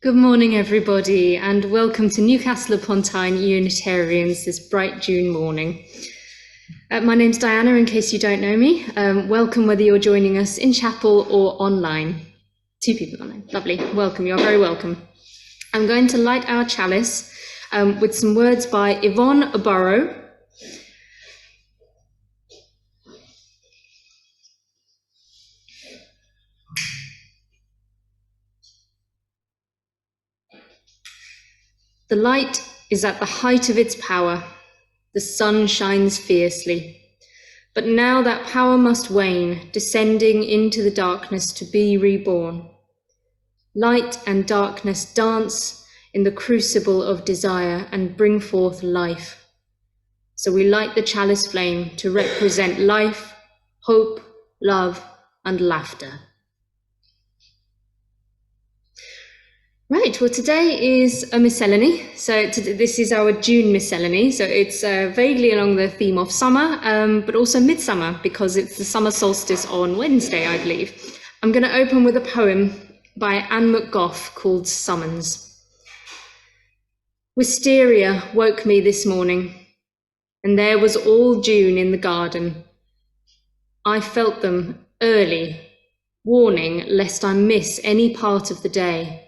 Good morning, everybody, and welcome to Newcastle-upon-Tyne Unitarians this bright June morning. My name's Diana, in case you don't know me. Welcome whether you're joining us in chapel or online. 2 people online. Lovely. Welcome. You're very welcome. I'm going to light our chalice with some words by Yvonne Burrow. The light is at the height of its power. The sun shines fiercely. But now that power must wane, descending into the darkness to be reborn. Light and darkness dance in the crucible of desire and bring forth life. So we light the chalice flame to represent life, hope, love, and laughter. Right, well, today is a miscellany. So this is our June miscellany. So it's vaguely along the theme of summer, but also midsummer, because it's the summer solstice on Wednesday, I believe. I'm going to open with a poem by Anne McGough called Summons. Wisteria woke me this morning, and there was all June in the garden. I felt them early, warning lest I miss any part of the day.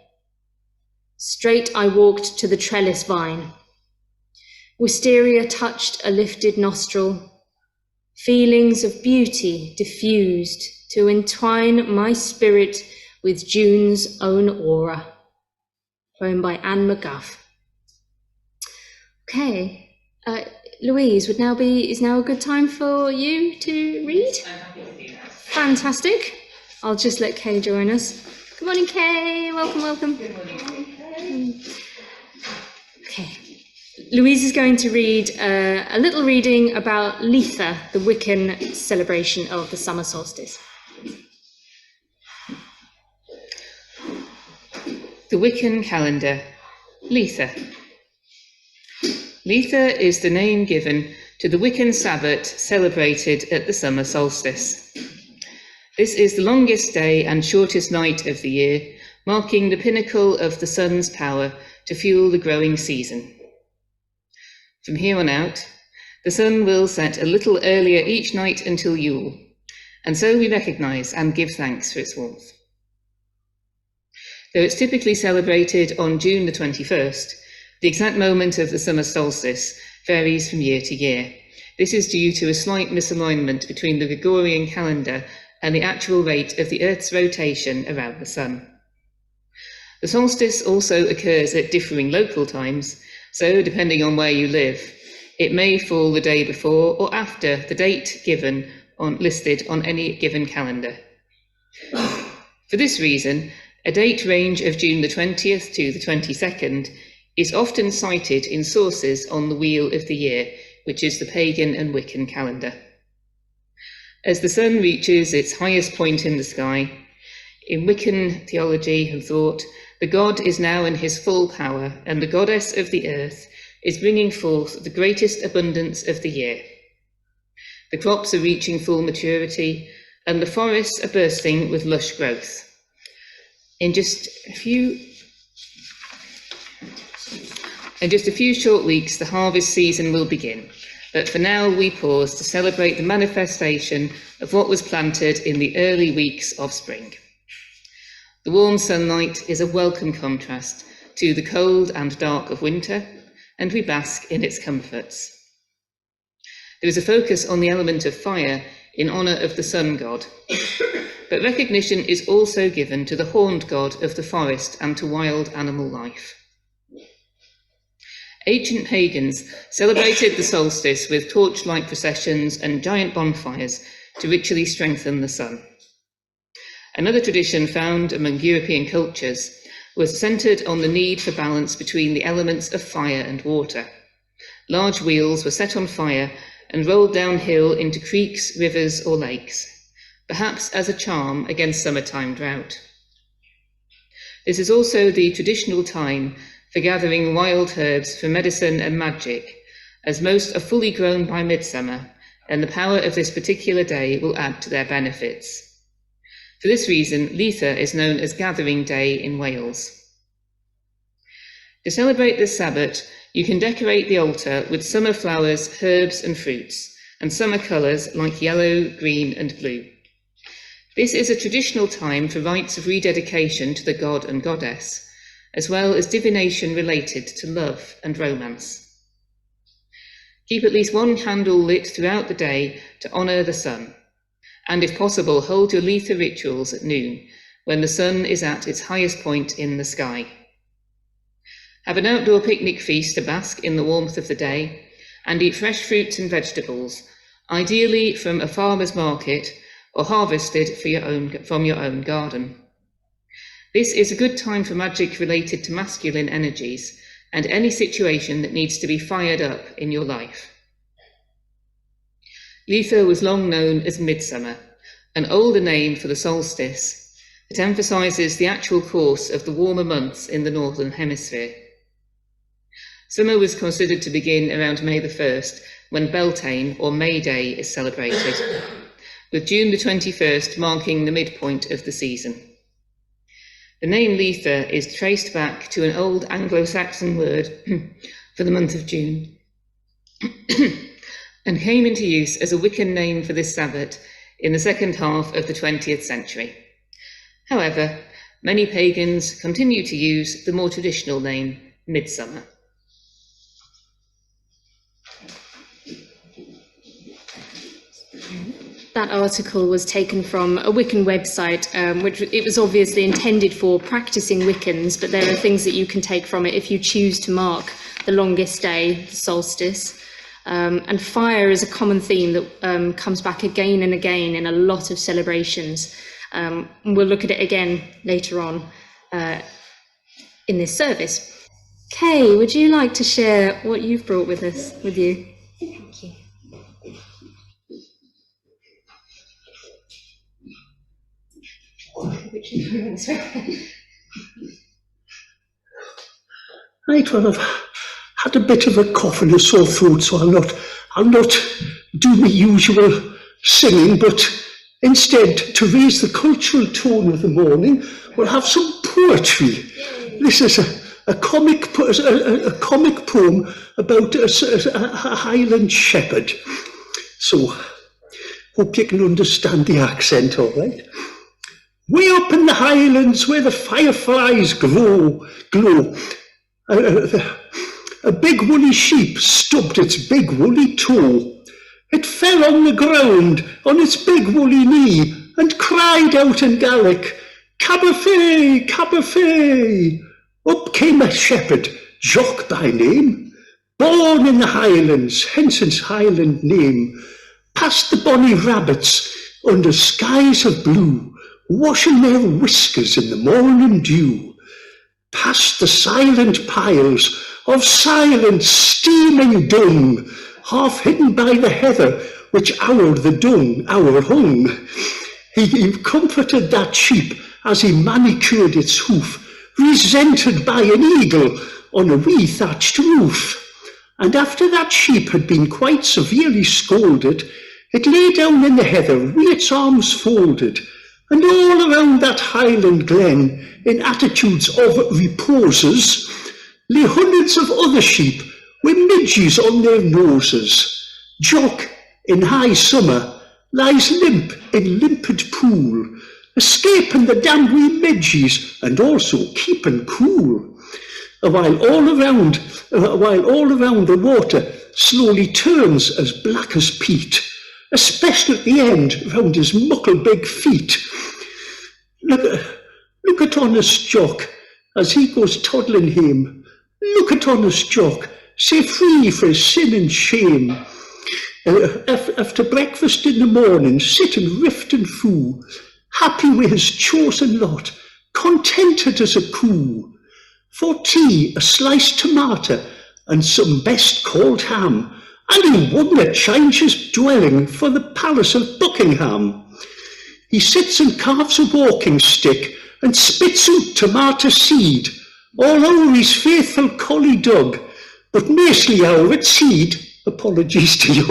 Straight I walked to the trellis vine. Wisteria touched a lifted nostril. Feelings of beauty diffused to entwine my spirit with June's own aura. Poem by Anne McGough. Okay, Louise, is now a good time for you to read? I'm happy to do that. Fantastic. I'll just let Kay join us. Good morning, Kay. Welcome. Good morning. Okay. Louise is going to read a little reading about Litha, the Wiccan celebration of the summer solstice. The Wiccan calendar. Litha. Litha is the name given to the Wiccan Sabbat celebrated at the summer solstice. This is the longest day and shortest night of the year, marking the pinnacle of the sun's power to fuel the growing season. From here on out, the sun will set a little earlier each night until Yule, and so we recognise and give thanks for its warmth. Though it's typically celebrated on June the 21st, the exact moment of the summer solstice varies from year to year. This is due to a slight misalignment between the Gregorian calendar and the actual rate of the Earth's rotation around the sun. The solstice also occurs at differing local times, so depending on where you live, it may fall the day before or after the date listed on any given calendar. For this reason, a date range of June the 20th to the 22nd is often cited in sources on the Wheel of the Year, which is the pagan and Wiccan calendar. As the sun reaches its highest point in the sky, in Wiccan theology and thought, the god is now in his full power, and the goddess of the earth is bringing forth the greatest abundance of the year. The crops are reaching full maturity, and the forests are bursting with lush growth. In just a few short weeks, the harvest season will begin. But for now, we pause to celebrate the manifestation of what was planted in the early weeks of spring. The warm sunlight is a welcome contrast to the cold and dark of winter, and we bask in its comforts. There is a focus on the element of fire in honour of the sun god, but recognition is also given to the horned god of the forest and to wild animal life. Ancient pagans celebrated the solstice with torchlight processions and giant bonfires to ritually strengthen the sun. Another tradition found among European cultures was centred on the need for balance between the elements of fire and water. Large wheels were set on fire and rolled downhill into creeks, rivers, or lakes, perhaps as a charm against summertime drought. This is also the traditional time for gathering wild herbs for medicine and magic, as most are fully grown by midsummer, and the power of this particular day will add to their benefits. For this reason, Litha is known as Gathering Day in Wales. To celebrate this Sabbath, you can decorate the altar with summer flowers, herbs and fruits, and summer colours like yellow, green and blue. This is a traditional time for rites of rededication to the god and goddess, as well as divination related to love and romance. Keep at least one candle lit throughout the day to honour the sun, and if possible, hold your Litha rituals at noon, when the sun is at its highest point in the sky. Have an outdoor picnic feast to bask in the warmth of the day, and eat fresh fruits and vegetables, ideally from a farmer's market or harvested from your own garden. This is a good time for magic related to masculine energies and any situation that needs to be fired up in your life. Litha was long known as midsummer, an older name for the solstice that emphasises the actual course of the warmer months in the Northern Hemisphere. Summer was considered to begin around May the 1st, when Beltane or May Day is celebrated, with June the 21st marking the midpoint of the season. The name Litha is traced back to an old Anglo-Saxon word for the month of June and came into use as a Wiccan name for this Sabbath in the second half of the 20th century. However, many pagans continue to use the more traditional name Midsummer. That article was taken from a Wiccan website, which it was obviously intended for practicing Wiccans, but there are things that you can take from it if you choose to mark the longest day, the solstice. And fire is a common theme that comes back again and again in a lot of celebrations. We'll look at it again later on in this service. Kay, would you like to share what you've brought with you? Thank you. Right, well, I've had a bit of a cough and a sore throat, so I'll not do my usual singing, but instead, to raise the cultural tone of the morning, we'll have some poetry. This is a comic poem about a Highland shepherd. So, hope you can understand the accent, all right? Way up in the Highlands where the fireflies glow, a big woolly sheep stubbed its big woolly toe. It fell on the ground on its big woolly knee and cried out in Gaelic, "Cabafay, Cabafay!" Up came a shepherd, Jock by name, born in the Highlands, hence its Highland name, past the bonny rabbits under skies of blue, washing their whiskers in the morning dew, past the silent piles of silent steaming dung, half hidden by the heather which o'er the dung hour hung. He comforted that sheep as he manicured its hoof, resented by an eagle on a wee thatched roof. And after that sheep had been quite severely scolded, it lay down in the heather with its arms folded, and all around that Highland glen, in attitudes of reposes, lay hundreds of other sheep with midges on their noses. Jock, in high summer, lies limp in limpid pool, escaping the damned wee midges and also keeping cool. While all around the water slowly turns as black as peat, especially at the end round his muckle big feet. Look at honest Jock as he goes toddling hame. Look at honest Jock, say free for his sin and shame. After breakfast in the morning, sitting rift and foo, happy with his chosen lot, contented as a coo. For tea, a sliced tomato and some best cold ham, and he wouldn't change his dwelling for the palace of Buckingham. He sits and carves a walking stick and spits out tomato seed, all over his faithful collie Doug, but mostly over its seed. Apologies to you.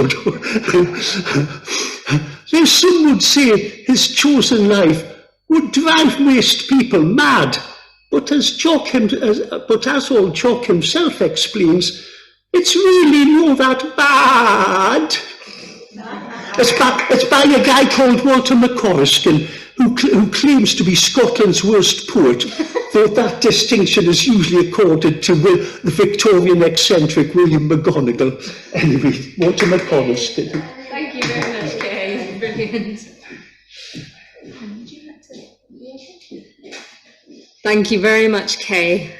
There's some would say his chosen life would drive most people mad, But as old Jock himself explains, it's really not that bad. It's by a guy called Walter McCorriskin, who claims to be Scotland's worst poet, though that distinction is usually accorded to the Victorian eccentric William McGonagall. Anyway, Walter McCorriskin. Thank you very much, Kay. Brilliant. Thank you very much, Kay.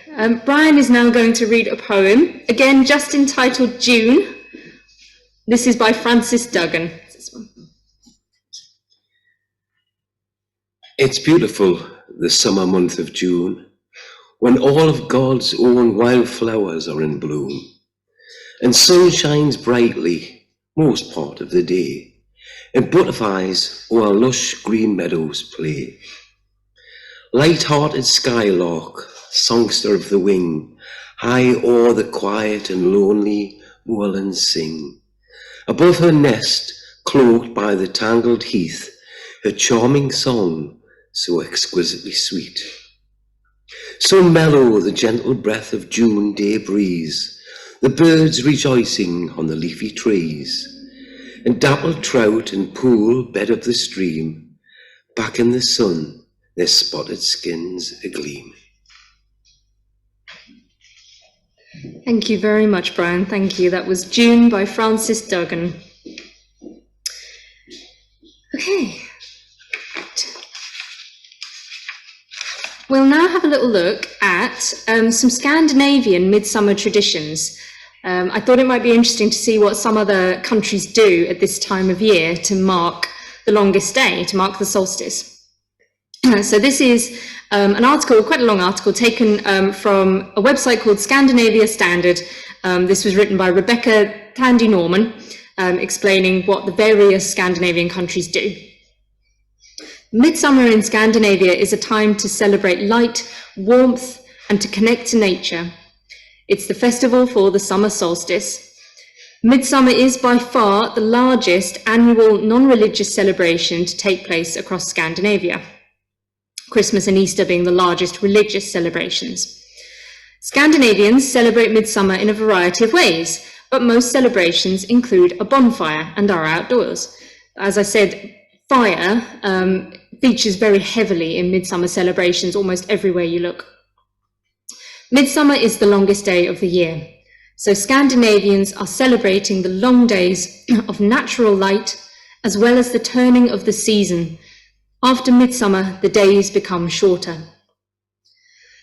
Brian is now going to read a poem, again just entitled June. This is by Francis Duggan. This one. It's beautiful, the summer month of June, when all of God's own wildflowers are in bloom, and sun shines brightly most part of the day, and butterflies o'er lush green meadows play. Light-hearted skylark, songster of the wing, high o'er the quiet and lonely moorlands sing. Above her nest, cloaked by the tangled heath, her charming song so exquisitely sweet. So mellow the gentle breath of June day breeze, the birds rejoicing on the leafy trees, and dappled trout in pool bed of the stream, back in the sun, their spotted skins agleam. Thank you very much, Brian. Thank you. That was June by Francis Duggan. Okay. We'll now have a little look at some Scandinavian midsummer traditions. I thought it might be interesting to see what some other countries do at this time of year to mark the longest day, to mark the solstice. So this is an article, quite a long article, taken from a website called Scandinavia Standard. This was written by Rebecca Tandy Norman, explaining what the various Scandinavian countries do. Midsummer in Scandinavia is a time to celebrate light, warmth, and to connect to nature. It's the festival for the summer solstice. Midsummer is by far the largest annual non-religious celebration to take place across Scandinavia, Christmas and Easter being the largest religious celebrations. Scandinavians celebrate midsummer in a variety of ways, but most celebrations include a bonfire and are outdoors. As I said, fire features very heavily in midsummer celebrations almost everywhere you look. Midsummer is the longest day of the year, so Scandinavians are celebrating the long days of natural light as well as the turning of the season. After midsummer, the days become shorter.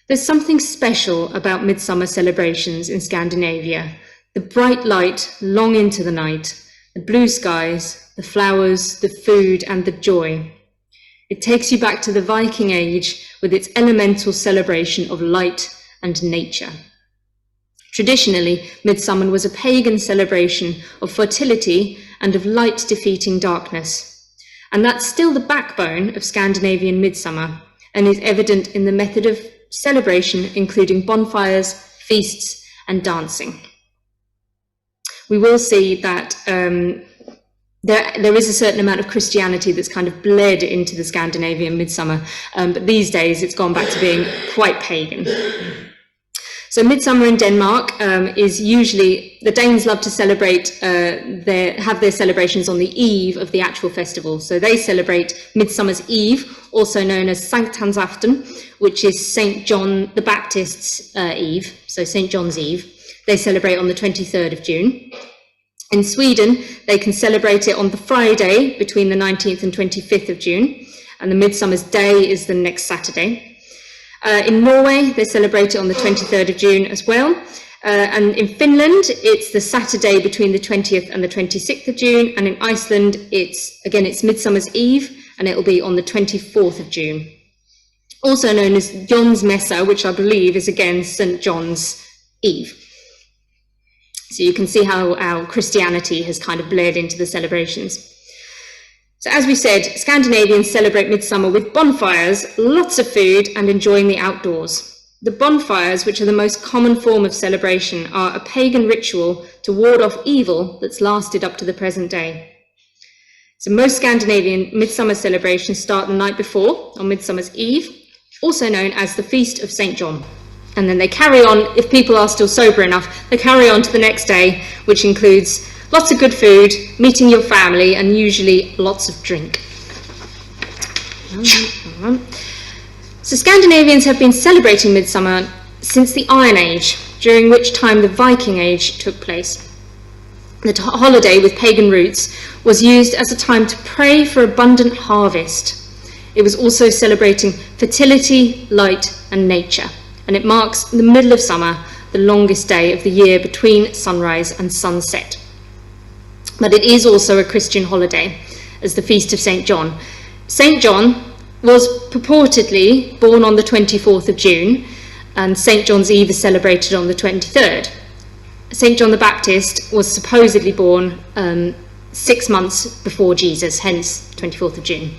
There's something special about midsummer celebrations in Scandinavia. The bright light long into the night, the blue skies, the flowers, the food, and the joy. It takes you back to the Viking Age with its elemental celebration of light and nature. Traditionally, midsummer was a pagan celebration of fertility and of light defeating darkness. And that's still the backbone of Scandinavian midsummer and is evident in the method of celebration, including bonfires, feasts, and dancing. We will see that there is a certain amount of Christianity that's kind of bled into the Scandinavian midsummer, but these days it's gone back to being quite pagan. So midsummer in Denmark is usually, the Danes love to celebrate, have their celebrations on the eve of the actual festival. So they celebrate Midsummer's Eve, also known as Sankthansafton, which is St. John the Baptist's Eve, so St. John's Eve. They celebrate on the 23rd of June. In Sweden, they can celebrate it on the Friday between the 19th and 25th of June, and the Midsummer's Day is the next Saturday. In Norway, they celebrate it on the 23rd of June as well. And in Finland, it's the Saturday between the 20th and the 26th of June. And in Iceland, it's Midsummer's Eve, and it'll be on the 24th of June. Also known as John's Messa, which I believe is again St. John's Eve. So you can see how Christianity has kind of bled into the celebrations. So as we said, Scandinavians celebrate midsummer with bonfires, lots of food, and enjoying the outdoors. The bonfires, which are the most common form of celebration, are a pagan ritual to ward off evil that's lasted up to the present day. So most Scandinavian midsummer celebrations start the night before, on Midsummer's Eve, also known as the Feast of St. John. And then they carry on, if people are still sober enough, they carry on to the next day, which includes lots of good food, meeting your family, and usually lots of drink. So Scandinavians have been celebrating Midsummer since the Iron Age, during which time the Viking Age took place. The holiday with pagan roots was used as a time to pray for abundant harvest. It was also celebrating fertility, light, and nature, and it marks the middle of summer, the longest day of the year between sunrise and sunset. But it is also a Christian holiday, as the Feast of St. John. St. John was purportedly born on the 24th of June, and St. John's Eve is celebrated on the 23rd. St. John the Baptist was supposedly born 6 months before Jesus, hence 24th of June.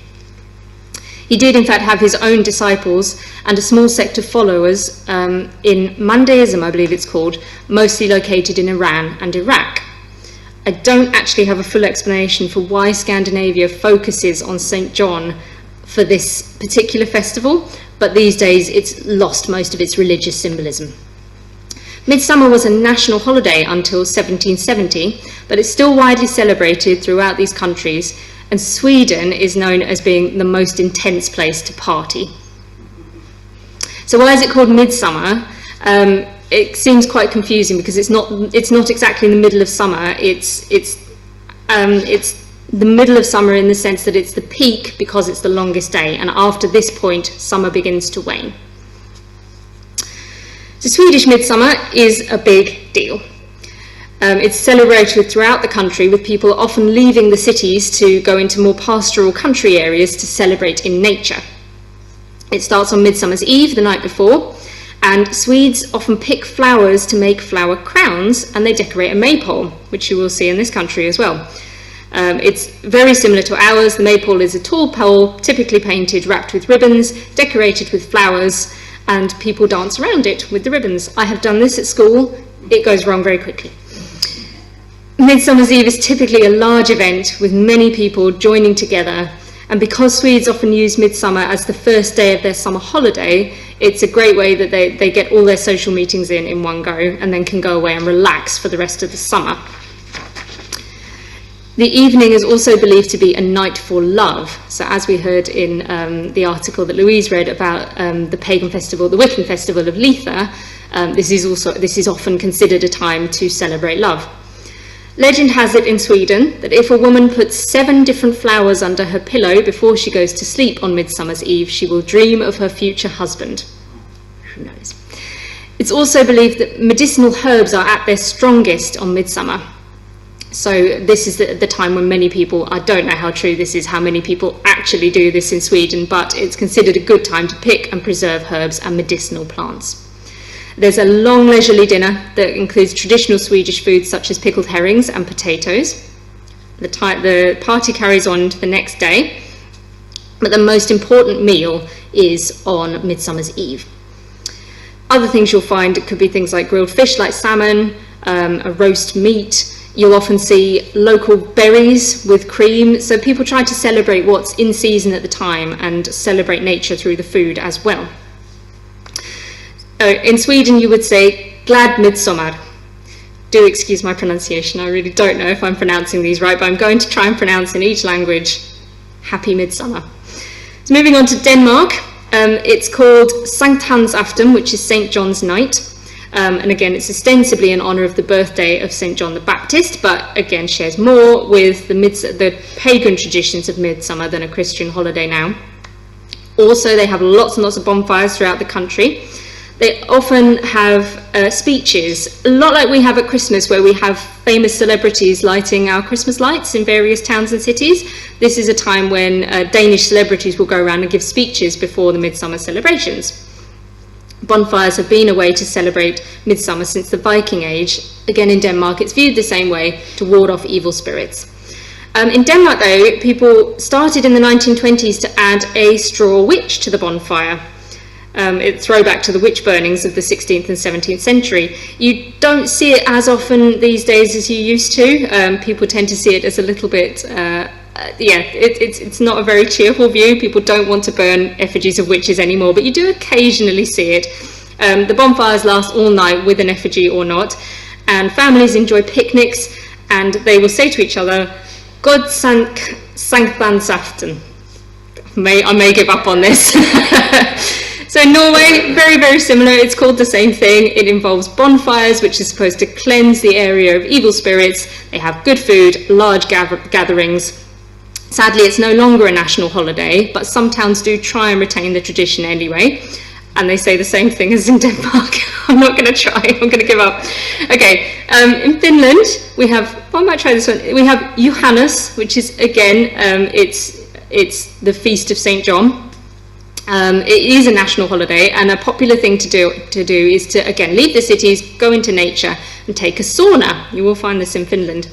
He did in fact have his own disciples and a small sect of followers in Mandaism, I believe it's called, mostly located in Iran and Iraq. I don't actually have a full explanation for why Scandinavia focuses on St. John for this particular festival, but these days it's lost most of its religious symbolism. Midsummer was a national holiday until 1770, but it's still widely celebrated throughout these countries, and Sweden is known as being the most intense place to party. So why is it called Midsummer? It seems quite confusing because it's not exactly in the middle of summer. It's the middle of summer in the sense that it's the peak because it's the longest day, and after this point summer begins to wane. So Swedish Midsummer is a big deal. It's celebrated throughout the country, with people often leaving the cities to go into more pastoral country areas to celebrate in nature. It starts on Midsummer's Eve, the night before, and Swedes often pick flowers to make flower crowns, and they decorate a maypole, which you will see in this country as well. It's very similar to ours. The maypole is a tall pole, typically painted, wrapped with ribbons, decorated with flowers, and people dance around it with the ribbons. I have done this at school. It goes wrong very quickly. Midsummer's Eve is typically a large event with many people joining together, and because Swedes often use Midsummer as the first day of their summer holiday, it's a great way that they get all their social meetings in one go and then can go away and relax for the rest of the summer. The evening is also believed to be a night for love. So as we heard in the article that Louise read about the pagan festival, the Wiccan festival of Letha, this is often considered a time to celebrate love. Legend has it in Sweden that if a woman puts 7 different flowers under her pillow before she goes to sleep on Midsummer's Eve, she will dream of her future husband. Who knows? It's also believed that medicinal herbs are at their strongest on Midsummer. So this is the time when many people, I don't know how true this is, how many people actually do this in Sweden, but it's considered a good time to pick and preserve herbs and medicinal plants. There's a long leisurely dinner that includes traditional Swedish foods such as pickled herrings and potatoes. The party carries on to the next day, but the most important meal is on Midsummer's Eve. Other things you'll find, it could be things like grilled fish like salmon, a roast meat. You'll often see local berries with cream, so people try to celebrate what's in season at the time and celebrate nature through the food as well. In Sweden you would say glad midsommar. Do excuse my pronunciation, I really don't know if I'm pronouncing these right, but I'm going to try and pronounce in each language happy midsummer. So moving on to Denmark, it's called Sankt Hans Aften, which is St. John's Night. And again, it's ostensibly in honour of the birthday of St. John the Baptist, but again shares more with the pagan traditions of midsummer than a Christian holiday now. Also, they have lots and lots of bonfires throughout the country. They often have speeches, a lot like we have at Christmas, where we have famous celebrities lighting our Christmas lights in various towns and cities. This is a time when Danish celebrities will go around and give speeches before the midsummer celebrations. Bonfires have been a way to celebrate midsummer since the Viking Age. Again, in Denmark, it's viewed the same way, to ward off evil spirits. In Denmark, though, people started in the 1920s to add a straw witch to the bonfire. It's throwback to the witch burnings of the 16th and 17th century. You don't see it as often these days as you used to. People tend to see it as a little bit it's not a very cheerful view. People don't want to burn effigies of witches anymore, but you do occasionally see it. The bonfires last all night with an effigy or not, and families enjoy picnics, and they will say to each other, God sank Sankthansaften. I may give up on this. So in Norway, very, very similar. It's called the same thing. It involves bonfires, which is supposed to cleanse the area of evil spirits. They have good food, large gatherings. Sadly, it's no longer a national holiday, but some towns do try and retain the tradition anyway. And they say the same thing as in Denmark. I'm not going to try. I'm going to give up. Okay. In Finland, we have. I might try this one. We have Juhannus, which is again, it's the feast of Saint John. It is a national holiday, and a popular thing to do is to again leave the cities, go into nature, and take a sauna. You will find this in Finland.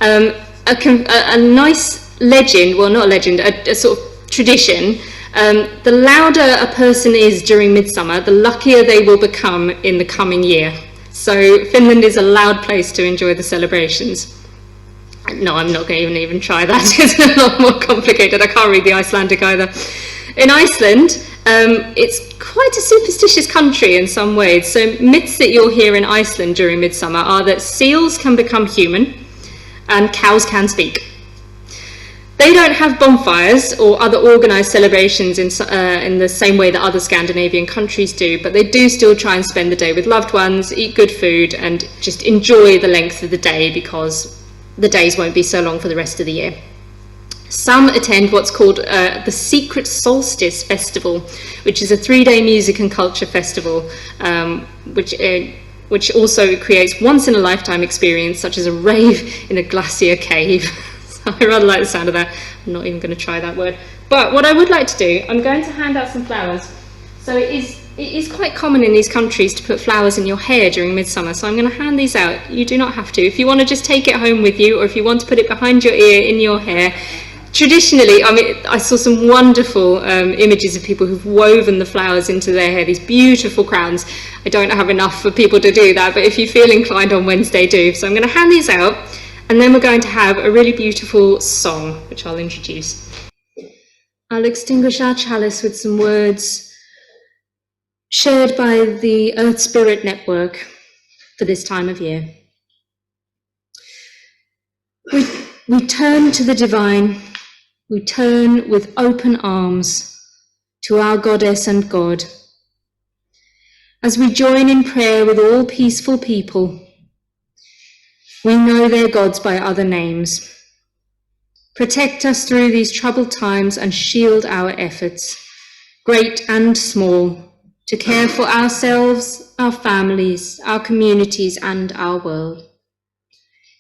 A nice legend, well, not a legend, a sort of tradition. The louder a person is during midsummer, the luckier they will become in the coming year. So Finland is a loud place to enjoy the celebrations. No, I'm not going to even try that. It's a lot more complicated. I can't read the Icelandic either. In Iceland, it's quite a superstitious country in some ways. So myths that you'll hear in Iceland during midsummer are that seals can become human and cows can speak. They don't have bonfires or other organised celebrations in the same way that other Scandinavian countries do, but they do still try and spend the day with loved ones, eat good food, and just enjoy the length of the day because the days won't be so long for the rest of the year. Some attend what's called the Secret Solstice Festival, which is a 3-day music and culture festival, which also creates once-in-a-lifetime experience, such as a rave in a glacier cave. I rather like the sound of that. I'm not even going to try that word. But what I would like to do, I'm going to hand out some flowers. So it is quite common in these countries to put flowers in your hair during midsummer. So I'm going to hand these out. You do not have to. If you want to just take it home with you, or if you want to put it behind your ear in your hair. Traditionally, I mean, I saw some wonderful images of people who've woven the flowers into their hair, these beautiful crowns. I don't have enough for people to do that, but if you feel inclined on Wednesday, do. So I'm going to hand these out. And then we're going to have a really beautiful song, which I'll introduce. I'll extinguish our chalice with some words shared by the Earth Spirit Network for this time of year. We turn to the divine. We turn with open arms to our goddess and God. As we join in prayer with all peaceful people, we know their gods by other names. Protect us through these troubled times and shield our efforts, great and small, to care for ourselves, our families, our communities, and our world.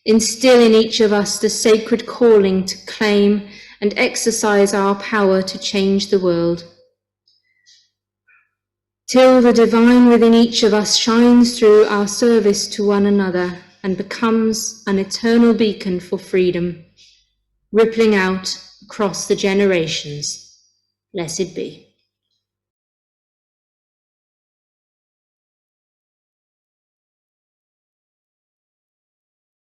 Instill in each of us the sacred calling to claim and exercise our power to change the world. Till the divine within each of us shines through our service to one another and becomes an eternal beacon for freedom, rippling out across the generations. Blessed be.